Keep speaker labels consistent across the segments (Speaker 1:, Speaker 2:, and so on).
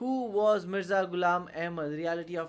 Speaker 1: Who was Mirza Ghulam Ahmad, Reality of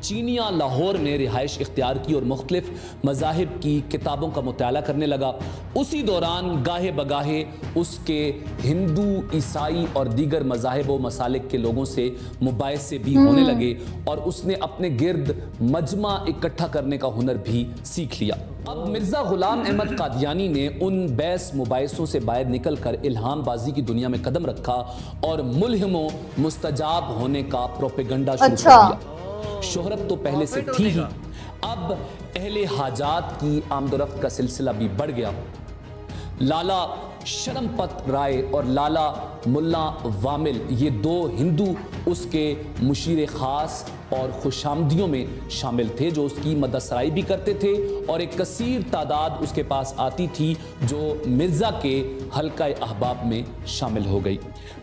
Speaker 2: چینیا Lahore میں رہائش اختیار کی اور مختلف مذاہب کی کتابوں کا مطالعہ کرنے لگا۔ اسی دوران گاہے بگاہے اس کے ہندو، عیسائی اور دیگر مذاہب و مسالک کے لوگوں سے مباحثے بھی ہونے لگے اور اس نے اپنے گرد مجمع اکٹھا کرنے کا ہنر بھی سیکھ لیا۔ اب مرزا غلام احمد قادیانی نے ان بحث مباحثوں سے باہر نکل کر الہام بازی کی دنیا میں قدم رکھا اور ملہم و مستجاب ہونے کا پروپیگنڈا شروع کر دیا۔ شہرت تو پہلے سے تھی ہی، اب اہل حاجات کی آمد و رفت کا سلسلہ بھی بڑھ گیا۔ لالا شرم پت رائے اور لالا ملا وامل، یہ دو ہندو اس کے مشیر خاص اور خوشامدیوں میں شامل تھے جو اس کی مدح سرائی بھی کرتے تھے، اور ایک کثیر تعداد اس کے پاس آتی تھی جو مرزا کے حلقہ احباب میں شامل ہو گئی۔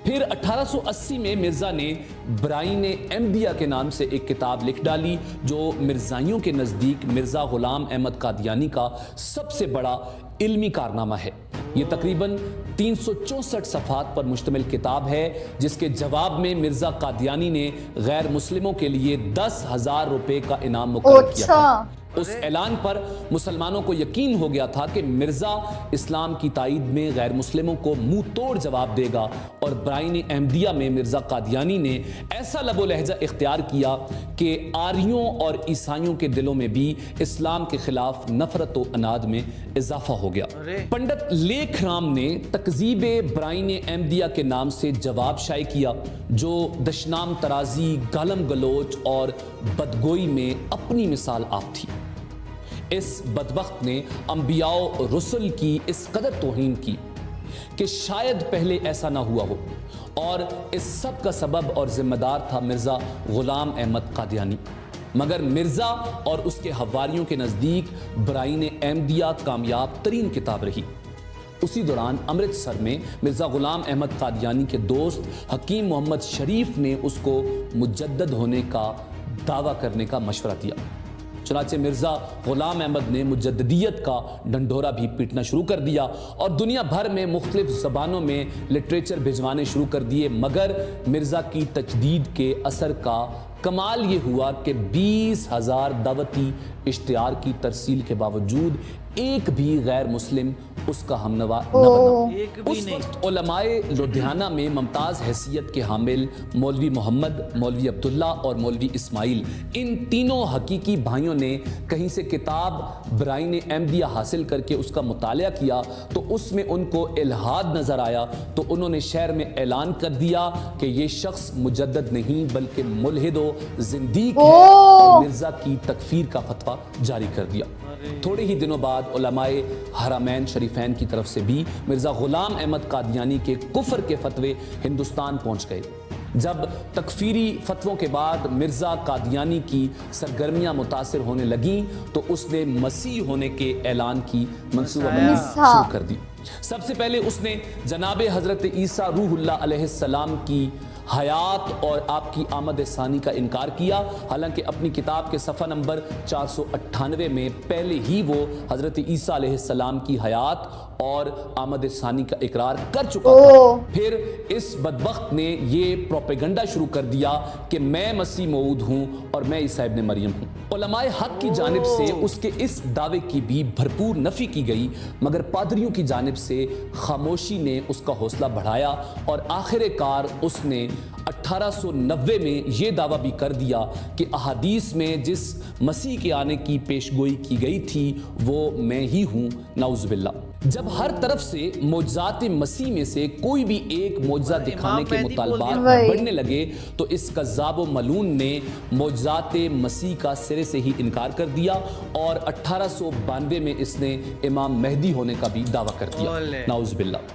Speaker 2: پھر 1880 میں مرزا نے برائن احمدیہ کے نام سے ایک کتاب لکھ ڈالی جو مرزائیوں کے نزدیک مرزا غلام احمد قادیانی کا سب سے بڑا علمی کارنامہ ہے۔ یہ تقریباً 364 صفحات پر مشتمل کتاب ہے جس کے جواب میں مرزا قادیانی نے غیر مسلموں کے لیے 10,000 روپے کا انعام مقرر کیا تھا۔ اس اعلان پر مسلمانوں کو یقین ہو گیا تھا کہ مرزا اسلام کی تائید میں غیر مسلموں کو منہ توڑ جواب دے گا، اور برائن احمدیہ میں مرزا قادیانی نے ایسا لب و لہجہ اختیار کیا کہ آریوں اور عیسائیوں کے دلوں میں بھی اسلام کے خلاف نفرت و عناد میں اضافہ ہو گیا۔ پنڈت لیکھ رام نے تکذیب برائن احمدیہ کے نام سے جواب شائع کیا جو دشنام ترازی، گالم گلوچ اور بدگوئی میں اپنی مثال آپ تھی۔ اس بدبخت نے انبیاء و رسل کی اس قدر توہین کی کہ شاید پہلے ایسا نہ ہوا ہو، اور اس سب کا سبب اور ذمہ دار تھا مرزا غلام احمد قادیانی۔ مگر مرزا اور اس کے حواریوں کے نزدیک برائن احمدیہ کامیاب ترین کتاب رہی۔ اسی دوران امرتسر میں مرزا غلام احمد قادیانی کے دوست حکیم محمد شریف نے اس کو مجدد ہونے کا دعویٰ کرنے کا مشورہ دیا۔ چنانچہ مرزا غلام احمد نے مجددیت کا ڈنڈورا بھی پیٹنا شروع کر دیا اور دنیا بھر میں مختلف زبانوں میں لٹریچر بھجوانے شروع کر دیے، مگر مرزا کی تجدید کے اثر کا کمال یہ ہوا کہ 20,000 دعوتی اشتہار کی ترسیل کے باوجود ایک بھی غیر مسلم اس کا ہمنوا نہ بنا۔ اس وقت علماء لدھیانہ میں ممتاز حیثیت کے حامل مولوی محمد، مولوی عبداللہ اور مولوی اسماعیل، ان تینوں حقیقی بھائیوں نے کہیں سے کتاب برائن احمدیہ حاصل کر کے اس کا مطالعہ کیا تو اس میں ان کو الحاد نظر آیا، تو انہوں نے شہر میں اعلان کر دیا کہ یہ شخص مجدد نہیں بلکہ ملحد و زندیق ہے، اور مرزا کی تکفیر کا فتویٰ جاری کر دیا۔ تھوڑے ہی دنوں بعد علماء حرمین شریفین کی طرف سے بھی مرزا غلام احمد قادیانی کے کفر کے فتوے ہندوستان پہنچ گئے۔ جب تکفیری فتووں کے بعد مرزا قادیانی کی سرگرمیاں متاثر ہونے لگیں تو اس نے مسیح ہونے کے اعلان کی منصوبہ بندی شروع کر دی۔ سب سے پہلے اس نے جناب حضرت عیسیٰ روح اللہ علیہ السلام کی حیات اور آپ کی آمد ثانی کا انکار کیا، حالانکہ اپنی کتاب کے صفحہ نمبر 498 میں پہلے ہی وہ حضرت عیسیٰ علیہ السلام کی حیات اور آمد ثانی کا اقرار کر چکا تھا۔ پھر اس بدبخت نے یہ پروپیگنڈا شروع کر دیا کہ میں مسیح موعود ہوں اور میں عیسیٰ ابن مریم ہوں۔ علماء حق کی جانب سے اس کے اس دعوے کی بھی بھرپور نفی کی گئی، مگر پادریوں کی جانب سے خاموشی نے اس کا حوصلہ بڑھایا، اور آخر کار اس نے 1890 میں یہ دعویٰ بھی کر دیا کہ احادیث میں جس مسیح کے آنے کی پیشگوئی کی گئی تھی وہ میں ہی ہوں، نعوذ باللہ۔ جب ہر طرف سے معجزات مسیح میں سے کوئی بھی ایک معجزہ دکھانے کے مطالبات بڑھنے لگے تو اس کذاب و ملعون نے معجزات مسیح کا سرے سے ہی انکار کر دیا، اور 1892 میں اس نے امام مہدی ہونے کا بھی دعویٰ کر دیا، نعوذ باللہ۔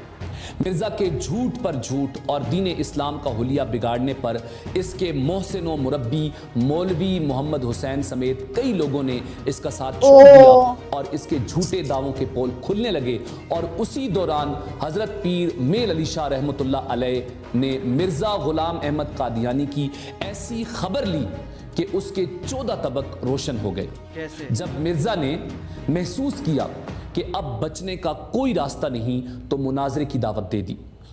Speaker 2: مرزا کے جھوٹ پر جھوٹ اور دین اسلام کا حلیہ بگاڑنے پر اس کے محسن و مربی مولوی محمد حسین سمیت کئی لوگوں نے اس کا ساتھ چھوڑ دیا اور اس کے جھوٹے دعووں کے پول کھلنے لگے، اور اسی دوران حضرت پیر میل علی شاہ رحمۃ اللہ علیہ نے مرزا غلام احمد قادیانی کی ایسی خبر لی کہ اس کے 14 طبق روشن ہو گئے۔ جب مرزا نے محسوس کیا کہ اب بچنے کا کوئی راستہ نہیں تو مناظرے کی دعوت دے دی۔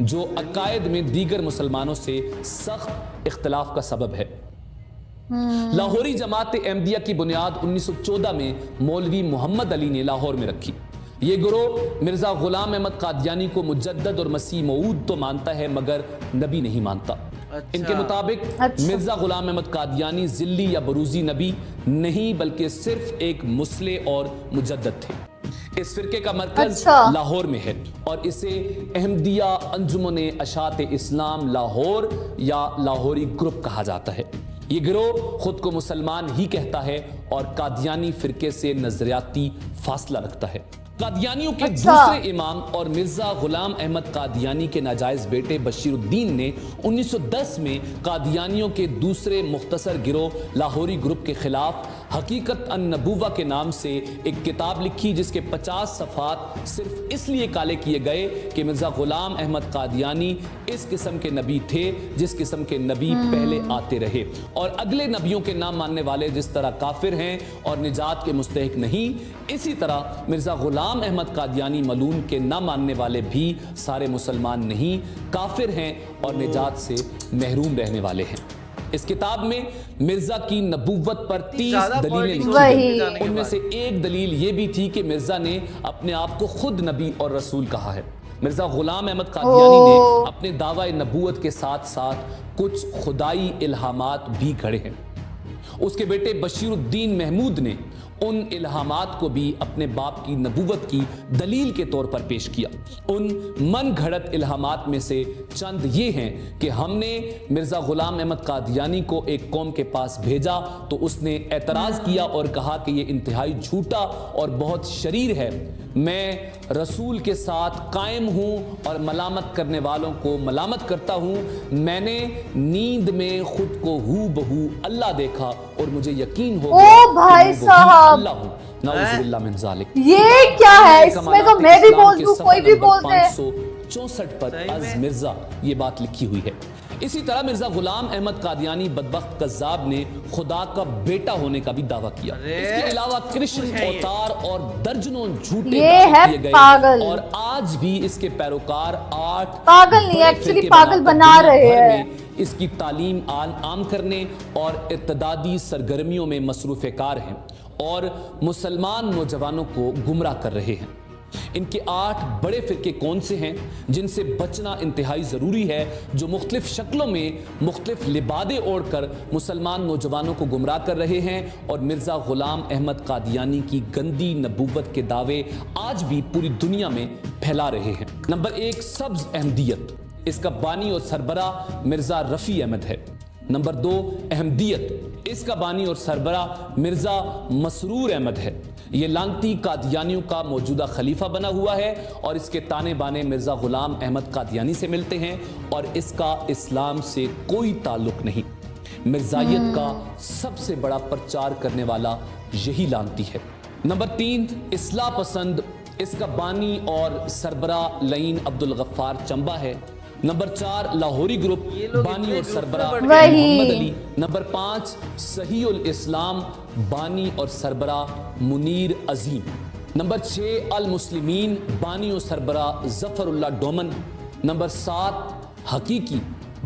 Speaker 2: جو عقائد میں دیگر مسلمانوں سے سخت اختلاف کا سبب ہے۔ لاہوری جماعت احمدیہ کی بنیاد 1914 میں مولوی محمد علی نے لاہور میں رکھی۔ یہ گروہ مرزا غلام احمد قادیانی کو مجدد اور مسیح موعود تو مانتا ہے مگر نبی نہیں مانتا۔ ان کے مطابق مرزا غلام احمد قادیانی ذلی یا بروزی نبی نہیں بلکہ صرف ایک مصلح اور مجدد تھے۔ اس فرقے کا مرکز لاہور میں ہے اور اسے احمدیہ انجمن اشاعت اسلام لاہور یا لاہوری گروپ کہا جاتا ہے۔ یہ گروہ خود کو مسلمان ہی کہتا ہے اور قادیانی فرقے سے نظریاتی فاصلہ رکھتا ہے۔ قادیانیوں کے دوسرے امام اور مرزا غلام احمد قادیانی کے ناجائز بیٹے بشیر الدین نے 1910 میں قادیانیوں کے دوسرے مختصر گروہ لاہوری گروپ کے خلاف حقیقت النبوہ کے نام سے ایک کتاب لکھی جس کے 50 صفحات صرف اس لیے کالے کیے گئے کہ مرزا غلام احمد قادیانی اس قسم کے نبی تھے جس قسم کے نبی پہلے آتے رہے اور اگلے نبیوں کے نام ماننے والے جس طرح کافر ہیں اور نجات کے مستحق نہیں، اسی طرح مرزا غلام احمد قادیانی ملعون کے نہ ماننے والے بھی سارے مسلمان نہیں، کافر ہیں اور نجات سے محروم رہنے والے ہیں۔ اس کتاب میں مرزا کی نبوت پر 30 دلیلیں لکھی ہیں۔ ان میں سے ایک دلیل یہ بھی تھی کہ مرزا نے اپنے آپ کو خود نبی اور رسول کہا ہے۔ مرزا غلام احمد قادیانی نے اپنے دعوی نبوت کے ساتھ ساتھ کچھ خدائی الہامات بھی گھڑے ہیں۔ اس کے بیٹے بشیر الدین محمود نے ان الہامات کو بھی اپنے باپ کی نبوت کی دلیل کے طور پر پیش کیا۔ ان من گھڑت الہامات میں سے چند یہ ہیں کہ ہم نے مرزا غلام احمد قادیانی کو ایک قوم کے پاس بھیجا تو اس نے اعتراض کیا اور کہا کہ یہ انتہائی جھوٹا اور بہت شریر ہے، میں رسول کے ساتھ قائم ہوں اور ملامت کرنے والوں کو ملامت کرتا ہوں، میں نے نیند میں خود کو ہو بہو اللہ دیکھا اور مجھے یقین ہو گیا اللہ ہوں، نعوذ باللہ من ذالک۔
Speaker 3: یہ کیا ہے؟ اس میں تو میں بھی بول دوں، کوئی بھی بول دے۔
Speaker 2: 564 پر از مرزا یہ بات لکھی ہوئی ہے۔ اسی طرح مرزا غلام احمد قادیانی بدبخت کذاب نے خدا کا بیٹا ہونے کا بھی دعویٰ کیا۔ اس کے علاوہ کرشن اوتار اور درجنوں جھوٹے دعوے کیے گئے اور آج بھی اس کے پیروکار 8
Speaker 3: پاگل نہیں، ایکچولی پاگل بنا رہے ہیں۔
Speaker 2: اس کی تعلیم عام کرنے اور ارتدادی سرگرمیوں میں مصروف کار ہیں اور مسلمان نوجوانوں کو گمراہ کر رہے ہیں۔ ان کے 8 بڑے فرقے کون سے ہیں جن سے بچنا انتہائی ضروری ہے، جو مختلف شکلوں میں مختلف لبادے اوڑھ کر مسلمان نوجوانوں کو گمراہ کر رہے ہیں اور مرزا غلام احمد قادیانی کی گندی نبوت کے دعوے آج بھی پوری دنیا میں پھیلا رہے ہیں۔ نمبر 1 سبز احمدیت، اس کا بانی اور سربراہ مرزا رفیع احمد ہے۔ نمبر 2 احمدیت، اس کا بانی اور سربراہ مرزا مسرور احمد ہے۔ یہ لانتی قادیانیوں کا موجودہ خلیفہ بنا ہوا ہے اور اس کے تانے بانے مرزا غلام احمد قادیانی سے ملتے ہیں اور اس کا اسلام سے کوئی تعلق نہیں۔ مرزائیت کا سب سے بڑا پرچار کرنے والا یہی لانتی ہے۔ نمبر 3 اصلاح پسند، اس کا بانی اور سربراہ لعین عبدالغفار چمبا ہے۔ نمبر 4 لاہوری گروپ، بانی اور سربراہ محمد علی۔ نمبر 5 صحیح الاسلام، بانی اور سربراہ منیر عظیم۔ نمبر 6 المسلمین، بانی اور سربراہ ظفر اللہ ڈومن۔ نمبر 7 حقیقی،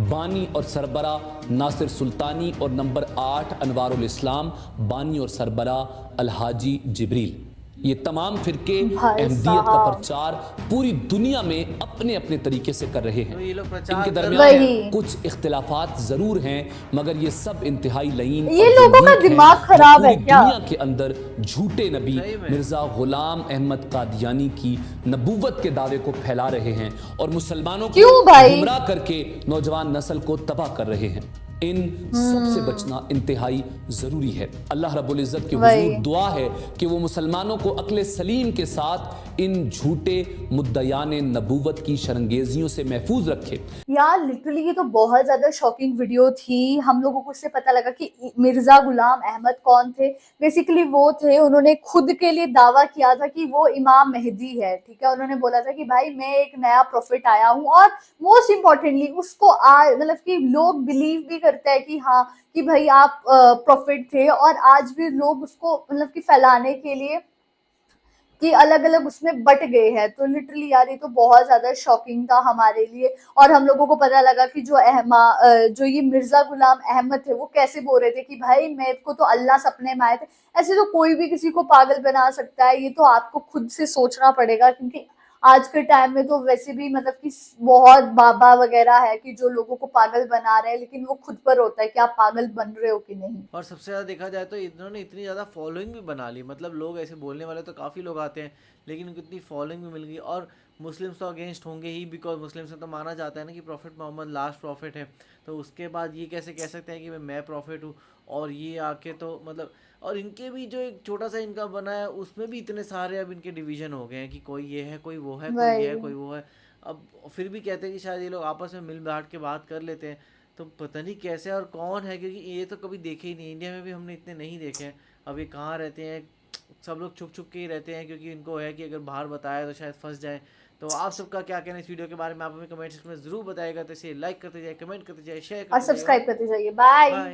Speaker 2: بانی اور سربراہ ناصر سلطانی۔ اور نمبر 8 انوار الاسلام، بانی اور سربراہ الحاجی جبریل۔ یہ تمام فرقے احمدیت کا پرچار پوری دنیا میں اپنے اپنے طریقے سے کر رہے ہیں۔ ان کے درمیان کچھ اختلافات ضرور ہیں مگر یہ سب انتہائی لعین،
Speaker 3: یہ لوگوں کا دماغ خراب ہے کیا؟
Speaker 2: دنیا کے اندر جھوٹے نبی مرزا غلام احمد قادیانی کی نبوت کے دعوے کو پھیلا رہے ہیں اور مسلمانوں کو گمراہ کر کے نوجوان نسل کو تباہ کر رہے ہیں۔ ان سب سے بچنا انتہائی ضروری ہے۔ اللہ رب العزت کے حضور دعا ہے کہ وہ مسلمانوں کو عقل سلیم کے ساتھ ان جھوٹے مدعیان نبوت کی شرنگیزیوں سے محفوظ رکھے۔
Speaker 3: یار لٹرلی یہ تو بہت زیادہ شاکنگ ویڈیو تھی۔ ہم لوگوں کو اس سے پتہ لگا کہ مرزا غلام احمد کون تھے۔ بیسیکلی وہ تھے، انہوں نے خود کے لیے دعویٰ کیا تھا کہ وہ امام مہدی ہے، ٹھیک ہے۔ انہوں نے بولا تھا کہ بھائی میں ایک نیا پروفٹ آیا ہوں، اور موسٹ امپورٹنٹلی اس کو مطلب کہ لوگ بلیو بھی کرتے ہیں کہ ہاں کہ بھائی آپ پروفٹ تھے، اور آج بھی لوگ اس کو مطلب کہ پھیلانے کے لیے کہ الگ الگ اس میں بٹ گئے ہیں. تو لٹرلی یار یہ تو بہت زیادہ شاکنگ تھا ہمارے لیے. اور ہم لوگوں کو پتا لگا کہ جو یہ مرزا غلام احمد تھے وہ کیسے بول رہے تھے کہ بھائی میرے کو تو اللہ سپنے میں آئے تھے. ایسے تو کوئی بھی کسی کو پاگل بنا سکتا ہے, یہ تو آپ کو خود سے سوچنا پڑے گا, کیونکہ آج کے ٹائم میں تو ویسے بھی مطلب کہ بہت بابا وغیرہ ہے کہ جو لوگوں کو پاگل بنا رہے ہیں, لیکن وہ خود پر ہوتا ہے کہ آپ پاگل بن رہے ہو کہ نہیں.
Speaker 1: اور سب سے زیادہ دیکھا جائے تو انہوں نے اتنی زیادہ فالوئنگ بھی بنا لی, مطلب لوگ ایسے بولنے والے تو کافی لوگ آتے ہیں لیکن ان کو اتنی فالوئنگ بھی مل گئی. اور مسلمس تو اگینسٹ ہوں گے ہی, بیکاز مسلم سے تو مانا جاتا ہے نا کہ پروفٹ محمد لاسٹ پروفٹ ہے, تو اس کے بعد یہ کیسے کہہ سکتے ہیں کہ میں پروفٹ ہوں. اور یہ آ کے تو مطلب, اور ان کے بھی جو ایک چھوٹا سا ان کا بنا ہے اس میں بھی اتنے سارے اب ان کے ڈویژن ہو گئے ہیں کہ کوئی یہ ہے, کوئی وہ ہے, کوئی یہ ہے, کوئی وہ ہے. اب پھر بھی کہتے ہیں کہ شاید یہ لوگ آپس میں مل بانٹ کے بات کر لیتے ہیں, تو پتہ نہیں کیسے اور کون ہے, کیونکہ یہ تو کبھی دیکھے ہی نہیں, انڈیا میں بھی ہم نے اتنے نہیں دیکھے ہیں. اب یہ کہاں رہتے ہیں, سب لوگ چھپ چھپ کے ہی رہتے ہیں کیونکہ ان کو ہے کہ اگر باہر بتایا تو شاید پھنس جائیں. تو آپ سب کا کیا کہنا ہے اس ویڈیو کے بارے میں, آپ ہمیں کمنٹ سیکشن میں ضرور بتائے گا. تو اسے لائک کرتے جائے, کمنٹ کرتے جائے, شیئر
Speaker 3: اور
Speaker 1: کرتے جائے,
Speaker 3: سبسکرائب کرتے جائیے. بائے.
Speaker 1: بائے.